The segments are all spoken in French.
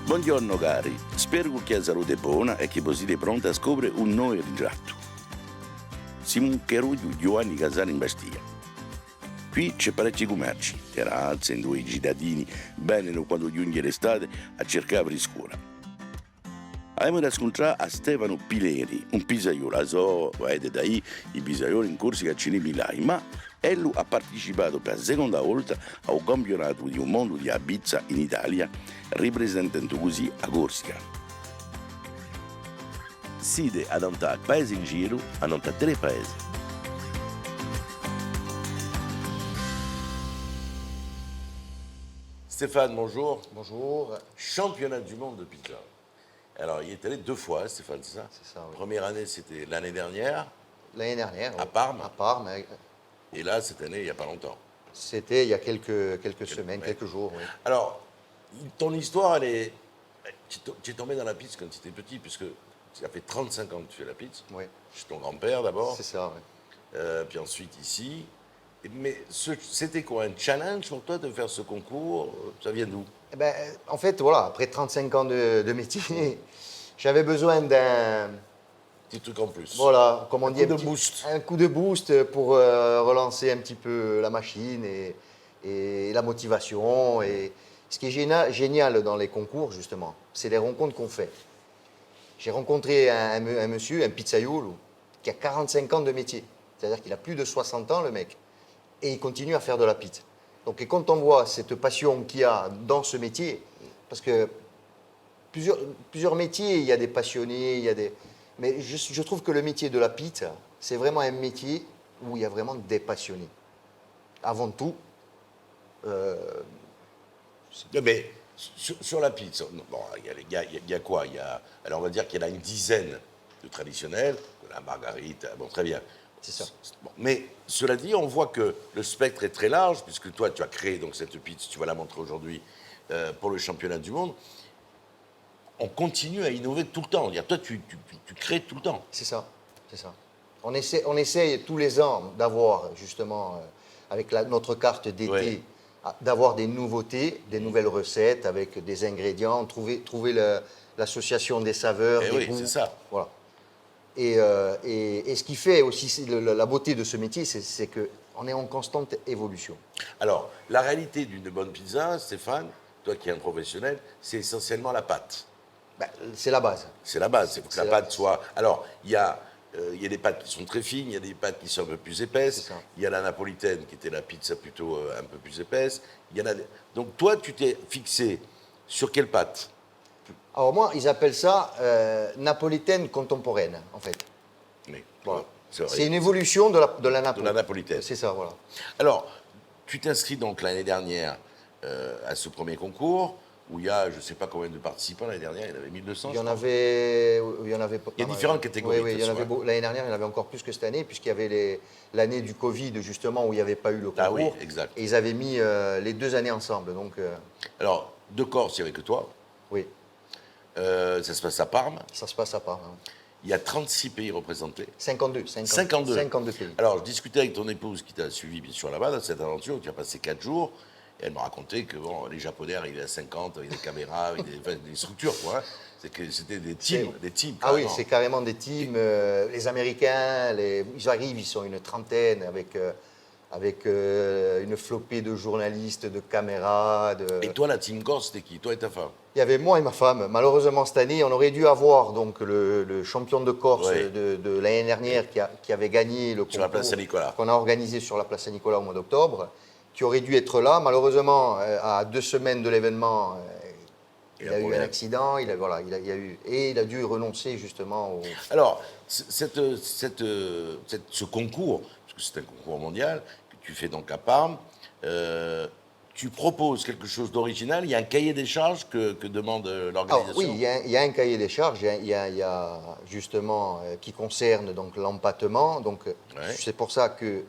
Buongiorno cari, spero che la salute è buona e che voi siete pronti a scoprire un nuovo ritratto. Siamo un Cheruglio Giovanni Casale in Bastia. Qui c'è parecchi commerci, terrazze, in due i cittadini vengono quando giunge l'estate a cercare frescura. Abbiamo da scontrare a Stefano Pileri, un pizzaiolo, so, vedete da lì i pizzaioli in Corsica ce ne milai, ma egli ha partecipato per la seconda volta al campionato di un mondo di pizza in Italia, rappresentando così a Corsica. Siete ad andare paese in giro, a non tre paesi. Stéphane, bonjour. Bonjour. Championnat du monde de pizza. Alors, il est allé 2 fois, Stéphane, c'est ça? C'est ça, oui. Première année, c'était l'année dernière, L'année dernière. à Parme. À Parme. Et là, cette année, il n'y a pas longtemps. C'était il y a quelques semaines, ouais. quelques jours, oui. Alors, ton histoire, elle est... Tu es tombé dans la pizza quand tu étais petit, puisque ça fait 35 ans que tu fais la pizza. Oui. Chez ton grand-père d'abord, C'est ça, oui. puis ensuite ici. Mais c'était quoi, un challenge pour toi de faire ce concours? Ça vient d'où? Eh ben, en fait, voilà, après 35 ans de métier, j'avais besoin d'un... Petit truc en plus. Voilà, comme on dit, coup de boost. un coup de boost pour relancer un petit peu la machine et la motivation. Et ce qui est génial dans les concours, justement, c'est les rencontres qu'on fait. J'ai rencontré un monsieur, un pizzaiolo, qui a 45 ans de métier. C'est-à-dire qu'il a plus de 60 ans, le mec. Et il continue à faire de la pizza. Donc, et quand on voit cette passion qu'il y a dans ce métier, parce que plusieurs métiers, il y a des passionnés, il y a des... Mais je trouve que le métier de la pizza, c'est vraiment un métier où il y a vraiment des passionnés. Avant tout, Mais sur la pizza, bon, il y a quoi? Alors, on va dire qu'il y en a une dizaine de traditionnels, la margarita, bon, très bien. c'est ça. Bon, mais cela dit, on voit que le spectre est très large, puisque toi, tu as créé donc cette pizza, tu vas la montrer aujourd'hui pour le championnat du monde. On continue à innover tout le temps. Toi, tu crées tout le temps. C'est ça, c'est ça. On essaye tous les ans d'avoir, justement, avec notre carte d'été, Ouais. d'avoir des nouveautés, des nouvelles recettes avec des ingrédients, trouver l'association des saveurs, Eh des oui, goûts. c'est ça. Voilà. Et ce qui fait aussi la beauté de ce métier, c'est qu'on est en constante évolution. Alors, la réalité d'une bonne pizza, Stéphane, toi qui es un professionnel, c'est essentiellement la pâte. Ben, c'est la base. C'est la base, il faut que la C'est pâte soit... Alors, il y a des pâtes qui sont très fines, il y a des pâtes qui sont un peu plus épaisses, C'est ça. il y a la napolitaine qui était la pizza plutôt un peu plus épaisse. Il y en a Donc toi, tu t'es fixé sur quelle pâte? Alors moi, ils appellent ça napolitaine contemporaine, en fait. Mais, Voilà. c'est vrai. C'est une évolution de la De Napoli. la napolitaine. C'est ça, voilà. Alors, tu t'inscris donc l'année dernière à ce premier concours, où il y a, je ne sais pas combien de participants l'année dernière, il y en avait 1200. Il y en je crois. avait pas Il y a mal. différentes catégories, Oui, de il y en toute avait façon. l'année dernière, il y en avait encore plus que cette année, puisqu'il y avait l'année du Covid, justement, où il n'y avait pas eu le concours. Ah oui, exact. Et ils avaient mis les 2 années ensemble. Donc, Alors, de Corse, il n'y avait que toi. oui, Ça se passe à Parme. ça se passe à part. Hein. Il y a 36 pays représentés. 52 pays. Alors, je discutais avec ton épouse qui t'a suivi, bien sûr, là-bas, dans cette aventure, où tu as passé 4 jours. Et elle me racontait que bon, les Japonais arrivaient à 50 avec des caméras, avec des structures, quoi. C'est que c'était des teams. Ah oui, carrément. c'est carrément des teams. Les Américains, ils arrivent, ils sont une trentaine avec une flopée de journalistes, de caméras. Et toi, la team Corse, c'était qui? Toi et ta femme? Il y avait moi et ma femme. Malheureusement, cette année, on aurait dû avoir donc, le champion de Corse Ouais. de l'année dernière qui avait gagné le concours Sur la place Saint-Nicolas. qu'on a organisé sur la place Saint-Nicolas au mois d'octobre, qui aurait dû être là. Malheureusement, à 2 semaines de l'événement, il a eu un accident. Il a dû renoncer justement au... Alors, ce concours, parce que c'est un concours mondial, que tu fais donc à Parme, tu proposes quelque chose d'original. Il y a un cahier des charges que demande Alors, l'organisation. oui, il y a un cahier des charges, il y a justement qui concerne donc l'empattement. Donc Ouais. c'est pour ça que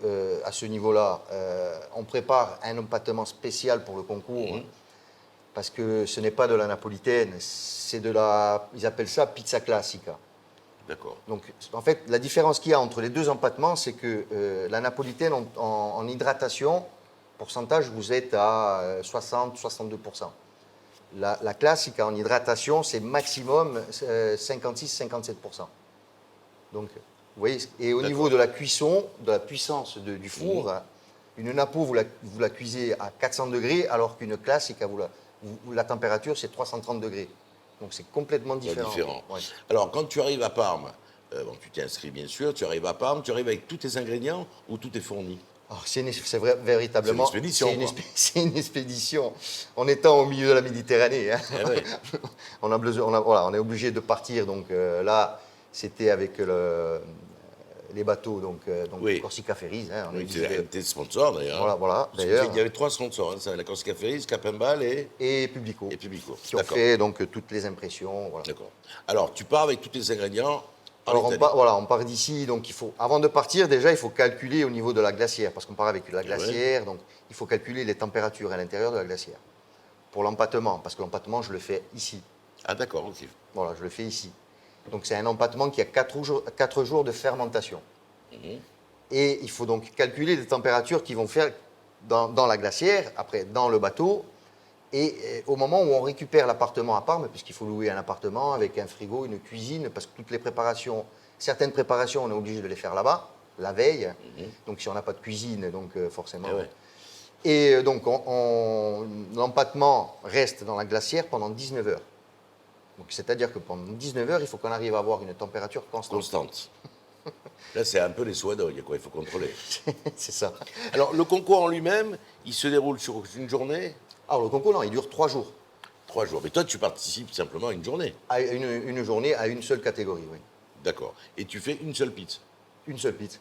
à ce niveau-là, on prépare un empattement spécial pour le concours, parce que ce n'est pas de la napolitaine, c'est ils appellent ça pizza classica. D'accord. Donc en fait, la différence qu'il y a entre les deux empattements, c'est que la napolitaine en hydratation, pourcentage, vous êtes à 60-62%. La classique en hydratation, c'est maximum 56-57%. Donc, vous voyez, et au niveau de la cuisson, de la puissance du four, une napo, vous la cuisez à 400 degrés, alors qu'une classique, la température, c'est 330 degrés. Donc, c'est complètement différent. Ouais. Alors, quand tu arrives à Parme, bon, tu t'es inscrit bien sûr, tu arrives à Parme, tu arrives avec tous tes ingrédients ou tout est fourni? Véritablement, c'est une expédition. C'est une expédition. En étant au milieu de la Méditerranée, hein. Eh ouais. on est obligé de partir. Donc là, c'était avec les bateaux, donc Oui. Corsica Ferries. Hein, Oui, tes sponsors d'ailleurs. Voilà. D'ailleurs, il y avait 3 sponsors, hein, la Corsica Ferries, Capembal et Publico. Qui ont fait donc toutes les impressions. Voilà. D'accord. Alors, tu pars avec tous tes ingrédients. Alors on part d'ici, donc avant de partir déjà, il faut calculer au niveau de la glacière, parce qu'on part avec la glacière, donc il faut calculer les températures à l'intérieur de la glacière. Pour l'empattement, parce que l'empattement, je le fais ici. Ah d'accord, ok. Voilà, je le fais ici. Donc c'est un empattement qui a 4 jours de fermentation. Et il faut donc calculer les températures qui vont faire dans la glacière, après dans le bateau. Et au moment où on récupère l'appartement à Parme, puisqu'il faut louer un appartement avec un frigo, une cuisine, parce que certaines préparations, on est obligé de les faire là-bas, la veille. Donc si on n'a pas de cuisine, donc forcément. Et donc l'empattement reste dans la glacière pendant 19 heures. Donc c'est-à-dire que pendant 19 heures, il faut qu'on arrive à avoir une température constante. Là, c'est un peu les soidogues, quoi, il faut contrôler. C'est ça. Alors, le concours en lui-même, il se déroule sur une journée? Alors, le concours, non, il dure 3 jours. 3 jours. Mais toi, tu participes simplement à une journée? À une journée, à une seule catégorie, oui. D'accord. Et tu fais une seule pizza? Une seule pizza.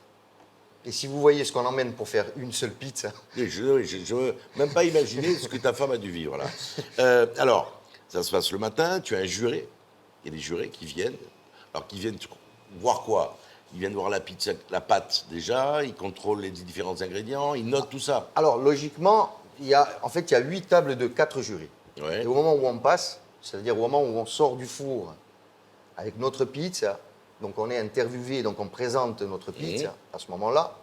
Et si vous voyez ce qu'on emmène pour faire une seule pizza... Je ne veux même pas imaginer ce que ta femme a dû vivre, là. Alors, ça se passe le matin, tu as un juré. Il y a des jurés qui viennent. Alors, qui viennent voir quoi? Ils viennent voir la pizza, la pâte déjà, ils contrôlent les différents ingrédients, ils notent tout ça. Alors, logiquement, il y a 8 tables de 4 jurys. Ouais. Et au moment où on passe, c'est-à-dire au moment où on sort du four avec notre pizza, donc on est interviewé, donc on présente notre pizza à ce moment-là,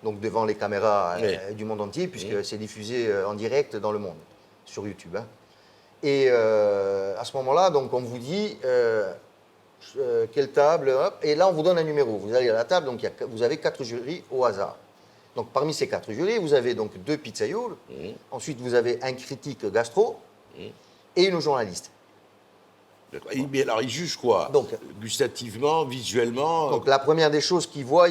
donc devant les caméras du monde entier, puisque c'est diffusé en direct dans le monde, sur YouTube. Hein. Et à ce moment-là, donc on vous dit quelle table, hop, et là on vous donne un numéro. Vous allez à la table, donc vous avez 4 jurys au hasard. Donc parmi ces 4 jurys, vous avez donc 2 pizzaioles, ensuite vous avez un critique gastro et une journaliste. D'accord. Mais alors ils jugent quoi? Donc, gustativement, visuellement? Donc la première des choses qu'ils voient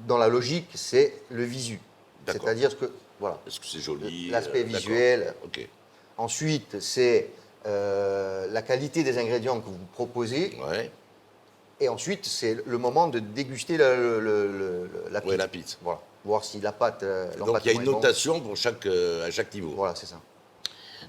dans la logique, c'est le visu. C'est-à-dire que, voilà. Est-ce que c'est joli? L'aspect visuel. Ok. Ensuite, c'est la qualité des ingrédients que vous proposez. Ouais. Et ensuite, c'est le moment de déguster la pizza. Ouais, la pizza. Voilà. Voir si la pâte. Donc il y a une notation pour à chaque niveau. Voilà, c'est ça.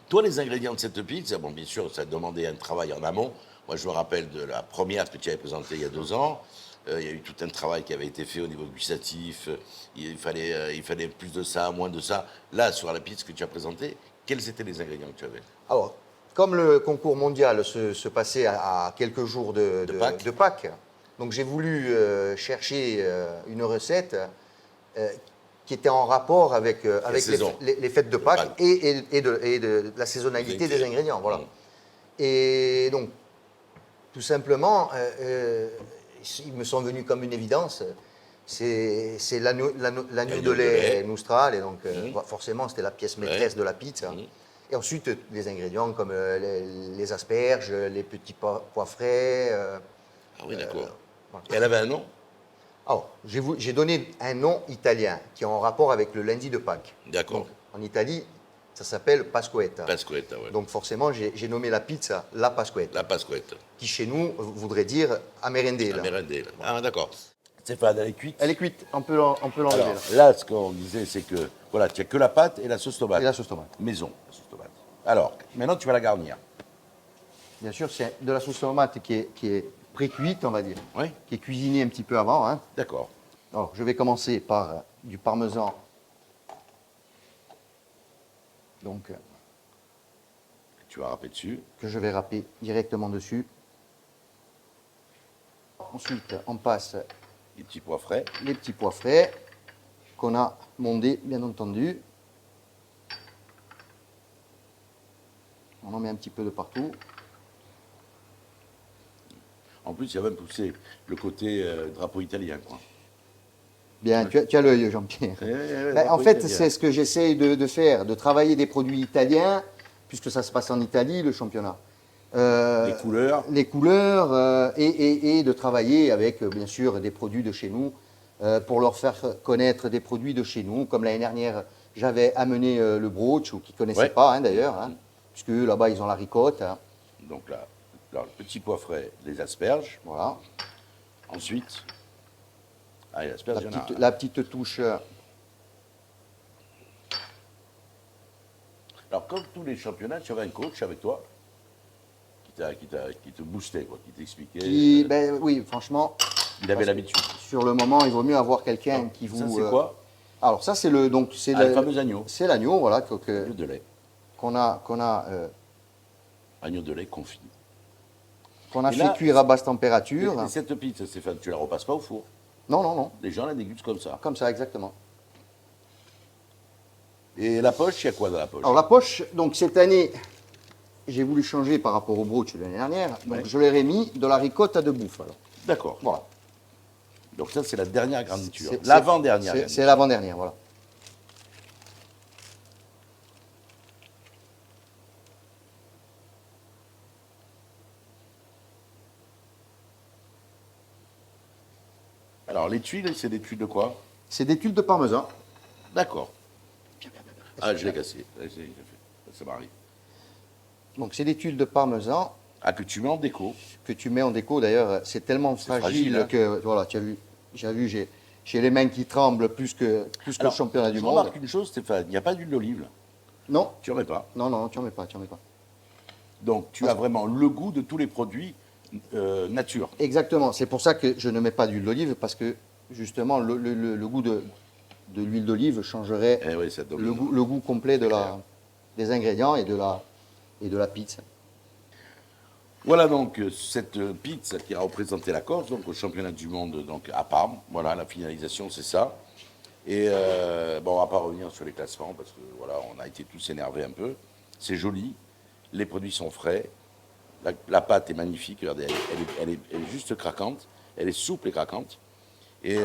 Toi, les ingrédients de cette pizza, bon, bien sûr, ça a demandé un travail en amont. Moi, je me rappelle de la première que tu avais présentée il y a 2 ans. Il y a eu tout un travail qui avait été fait au niveau gustatif. Il fallait plus de ça, moins de ça. Là, sur la pizza que tu as présentée, quels étaient les ingrédients que tu avais? Alors, comme le concours mondial se passait à quelques jours de Pâques, donc j'ai voulu chercher une recette qui était en rapport avec les fêtes de Pâques et de la saisonnalité des ingrédients. Voilà. Et donc, tout simplement, ils me sont venus comme une évidence. C'est l'agneau de lait Noustral, et donc forcément, c'était la pièce maîtresse de la pizza. Et ensuite, les ingrédients comme les asperges, les petits pois frais. Ah oui, d'accord. Voilà. Et elle avait un nom? Alors, j'ai donné un nom italien qui est en rapport avec le lundi de Pâques. D'accord. En Italie, ça s'appelle Pasquetta. Pasquetta, oui. Donc forcément, j'ai nommé la pizza la Pasquetta. La Pasquetta. Qui chez nous voudrait dire amerendela. Amerendela. Ah, d'accord. Stéphane, elle est cuite? Elle est cuite, on peut l'enlever. Là, ce qu'on disait, c'est que voilà, tu n'as que la pâte et la sauce tomate. Et la sauce tomate. Maison, la sauce tomate. Alors, maintenant, tu vas la garnir. Bien sûr, c'est de la sauce tomate qui est pré-cuite, on va dire. Oui. Qui est cuisinée un petit peu avant. Hein. D'accord. Alors, je vais commencer par du parmesan. Donc, tu vas râper dessus. Que je vais râper directement dessus. Ensuite, on passe les petits pois frais. Les petits pois frais qu'on a mondés, bien entendu. en met un petit peu de partout. En plus, il y a même poussé le côté drapeau italien, quoi. Bien, tu as l'œil, Jean-Pierre. Ben, en fait, c'est ce que j'essaye de faire, de travailler des produits italiens, puisque ça se passe en Italie, le championnat. Les couleurs. Les couleurs, et de travailler avec, bien sûr, des produits de chez nous, pour leur faire connaître des produits de chez nous. Comme l'année dernière, j'avais amené le brooch, ou qu'ils ne connaissaient pas, hein, d'ailleurs, hein, puisque là-bas, ils ont la ricotte. Hein. Donc là, le petit pois frais, les asperges. Voilà. Ensuite, les asperges, La petite touche. Alors, comme tous les championnats, tu avais un coach avec toi qui te boostait, quoi, qui t'expliquait. Ben, oui, franchement, Il avait l'habitude. sur le moment, il vaut mieux avoir quelqu'un qui vous. Ça, c'est quoi? Alors, ça, c'est le fameux agneau. C'est l'agneau, voilà, Agneau de lait. qu'on a Agneau de lait confit. qu'on a Et fait là, cuire à basse température. Et cette pizza, Stéphane, tu la repasses pas au four. Non, non, non. Les gens la dégustent comme ça. Comme ça, exactement. Et la poche, il y a quoi dans la poche? Alors, la poche, donc cette année, j'ai voulu changer par rapport au brooch de l'année dernière. Donc, Ouais. je leur ai mis de la ricotta de bouffe. Alors. D'accord. Voilà. Donc ça, c'est la dernière garniture. C'est- L'avant-dernière c'est- garniture. C'est l'avant-dernière, voilà. Alors, les tuiles, c'est des tuiles de quoi? C'est des tuiles de parmesan. D'accord. Ah, je l'ai cassé. Ça m'arrive. Donc, c'est des tuiles de parmesan Ah, que tu mets en déco. que tu mets en déco. D'ailleurs, c'est tellement fragile, fragile, hein. que, voilà, tu as vu, j'ai les mains qui tremblent plus que le championnat du je monde. remarque une chose, Stéphane, il n'y a pas d'huile d'olive. Non, Tu n'en mets pas. non, non, tu n'en mets pas, tu n'en mets pas. Donc, tu as vraiment le goût de tous les produits nature. Exactement, c'est pour ça que je ne mets pas d'huile d'olive, parce que justement, le goût de l'huile d'olive changerait Eh oui, ça donne. le goût complet des ingrédients et de la pizza. Voilà donc cette pizza qui a représenté la Corse donc au championnat du monde donc à Parme. Voilà, la finalisation, c'est ça. Et bon, on va pas revenir sur les classements parce que voilà, on a été tous énervés un peu. C'est joli, les produits sont frais, la pâte est magnifique. Regardez, elle est juste craquante, elle est souple et craquante. Et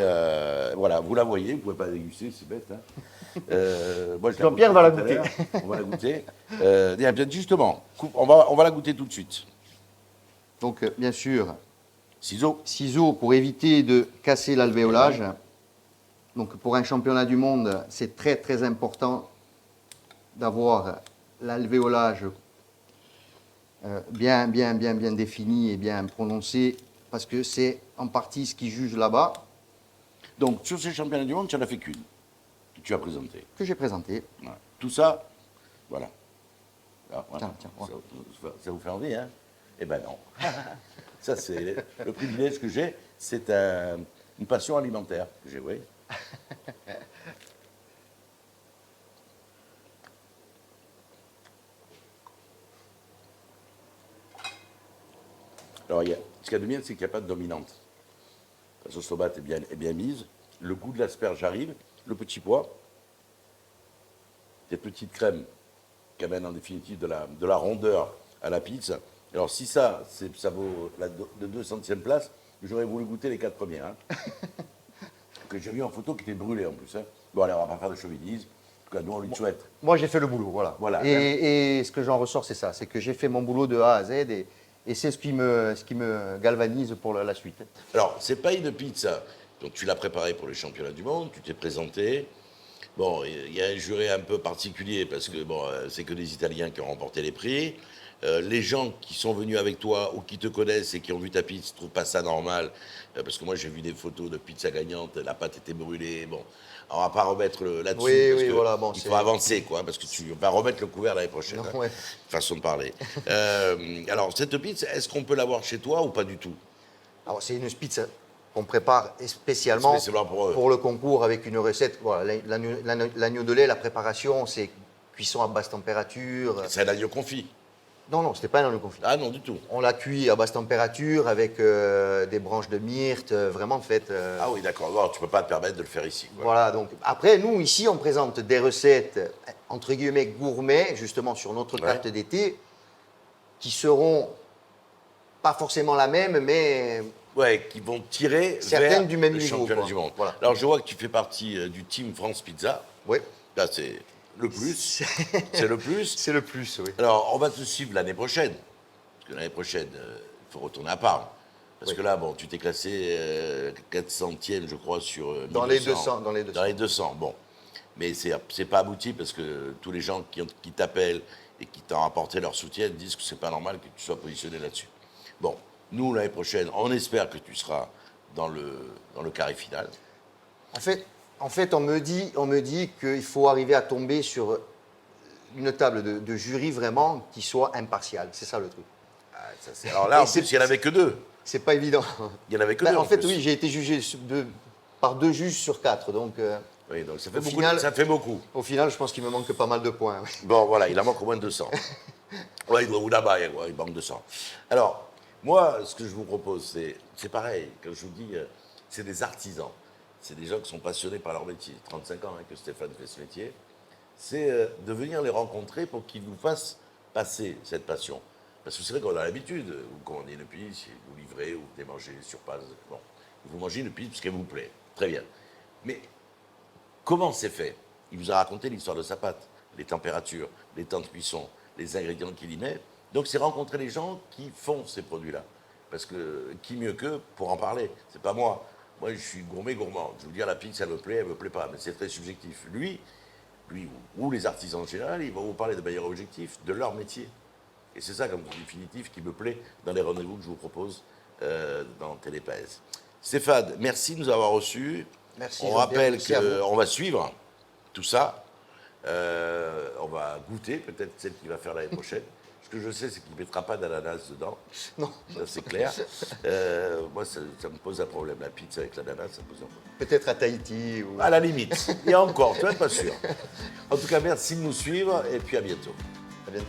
voilà, vous la voyez, vous ne pouvez pas la déguster, c'est bête. Hein. Moi, Jean-Pierre va la goûter tout à goûter. l'heure. On va la goûter. Bien, justement, on va la goûter tout de suite. Donc, bien sûr, Ciseaux. ciseaux pour éviter de casser l'alvéolage. Donc, pour un championnat du monde, c'est très, très important d'avoir l'alvéolage bien défini et bien prononcé, parce que c'est en partie ce qui juge là-bas Donc, sur ces championnats du monde, tu n'en as fait qu'une, que tu as présentée. que j'ai présenté. Voilà. Tout ça, voilà. Ah, voilà. Tiens, ouais. Ça vous fait envie, hein? Eh ben non. Ça, c'est le privilège que j'ai. C'est une passion alimentaire que j'ai, oui. Alors, ce qu'il y a de bien, c'est qu'il n'y a pas de dominante. La sauce tomate est bien mise. Le goût de l'asperge arrive. Le petit pois. Des petites crèmes qui amènent en définitive de la rondeur à la pizza. Alors, si ça vaut la de 200e place, j'aurais voulu goûter les 4 premières. Hein. Que j'ai vu en photo qui étaient brûlées en plus. Hein. Bon, allez, on va pas faire de chauvinisme. En tout cas, nous, on lui souhaite. Moi, j'ai fait le boulot, voilà. Voilà. Et ce que j'en ressors, c'est ça. C'est que j'ai fait mon boulot de A à Z, et c'est ce qui me galvanise pour la suite. Alors, c'est pas une pizza. Donc, tu l'as préparée pour les championnats du monde, tu t'es présenté. Bon, il y a un juré un peu particulier parce que bon, c'est que des Italiens qui ont remporté les prix. Les gens qui sont venus avec toi ou qui te connaissent et qui ont vu ta pizza ne trouvent pas ça normal. Parce que moi, j'ai vu des photos de pizza gagnante, la pâte était brûlée. Bon, on va pas remettre là-dessus. Oui, parce oui, que voilà, bon, il c'est- faut avancer, quoi, parce que tu vas remettre le couvert l'année prochaine. Non, hein. ouais. Façon de parler. Alors, cette pizza, est-ce qu'on peut l'avoir chez toi ou pas du tout? Alors, c'est une pizza qu'on prépare spécialement Spécialement pour eux. pour le concours avec une recette. Voilà, l'agneau de lait, la préparation, c'est cuisson à basse température. C'est un agneau confit. Non, non, c'était pas un agneau confit. Ah non, du tout. On l'a cuit à basse température avec des branches de myrte, vraiment faites. Ah oui, d'accord. Non, tu peux pas te permettre de le faire ici, quoi. Voilà, donc après, nous, ici, on présente des recettes, entre guillemets, gourmets, justement, sur notre Ouais. carte d'été, qui seront pas forcément la même, mais Ouais, qui vont tirer certaines vers du même le niveau. championnat Quoi. du monde. Voilà. Alors, je vois que tu fais partie du team France Pizza. Oui, Là, c'est le plus. C'est le plus. c'est le plus, oui. Alors, on va te suivre l'année prochaine. Parce que l'année prochaine, il faut retourner à Parme. Parce Oui. que là, bon, tu t'es classé 400e, je crois, sur Dans 1200. les 200, dans les 200. Dans les 200, bon. Mais c'est pas abouti parce que tous les gens qui t'appellent et qui t'ont apporté leur soutien disent que c'est pas normal que tu sois positionné là-dessus. Bon, nous, l'année prochaine, on espère que tu seras dans le carré final. En fait, on me dit qu'il faut arriver à tomber sur une table de jury vraiment qui soit impartiale. C'est ça le truc. Alors là, Et en plus, il n'y en avait que deux. C'est pas évident. Il y en avait que Ben, deux. en fait, plus. oui, j'ai été jugé par 2 juges sur 4. Donc, Oui, donc ça fait Au beaucoup. final- Ça fait beaucoup. au final, je pense qu'il me manque pas mal de points. oui. Bon, voilà, il en manque au moins 200. Ouais, ou là-bas, il manque 200. Alors, moi, ce que je vous propose, c'est pareil. Comme je vous dis, c'est des artisans. C'est des gens qui sont passionnés par leur métier. 35 ans que Stéphane fait ce métier. C'est de venir les rencontrer pour qu'ils nous fassent passer cette passion. Parce que c'est vrai qu'on a l'habitude, vous commandez une pizza, vous livrez, ou vous venez manger sur place. Bon, vous mangez une pizza parce qu'elle vous plaît. Très bien. Mais comment c'est fait? Il vous a raconté l'histoire de sa pâte, les températures, les temps de cuisson, les ingrédients qu'il y met. Donc c'est rencontrer les gens qui font ces produits-là. Parce que qui mieux qu'eux pour en parler? C'est pas moi. Moi, je suis gourmand. Je vous dis, la pizza, elle me plaît pas. Mais c'est très subjectif. Lui ou les artisans en général, ils vont vous parler de manière objective de leur métier. Et c'est ça, comme définitif, qui me plaît dans les rendez-vous que je vous propose dans Télépèse. Stéphane, merci de nous avoir reçus. Merci, On Jean-Pierre, rappelle merci à vous. qu'on va suivre tout ça. On va goûter peut-être celle qu'il va faire l'année prochaine. Ce que je sais, c'est qu'il ne mettra pas d'ananas dedans. Non, Ça, c'est clair. Moi, ça me pose un problème. La pizza avec l'ananas, ça me pose un problème. peut-être à Tahiti. Ou... À la limite. Et encore, tu n'es pas sûr. En tout cas, merci de nous suivre et puis à bientôt. À bientôt.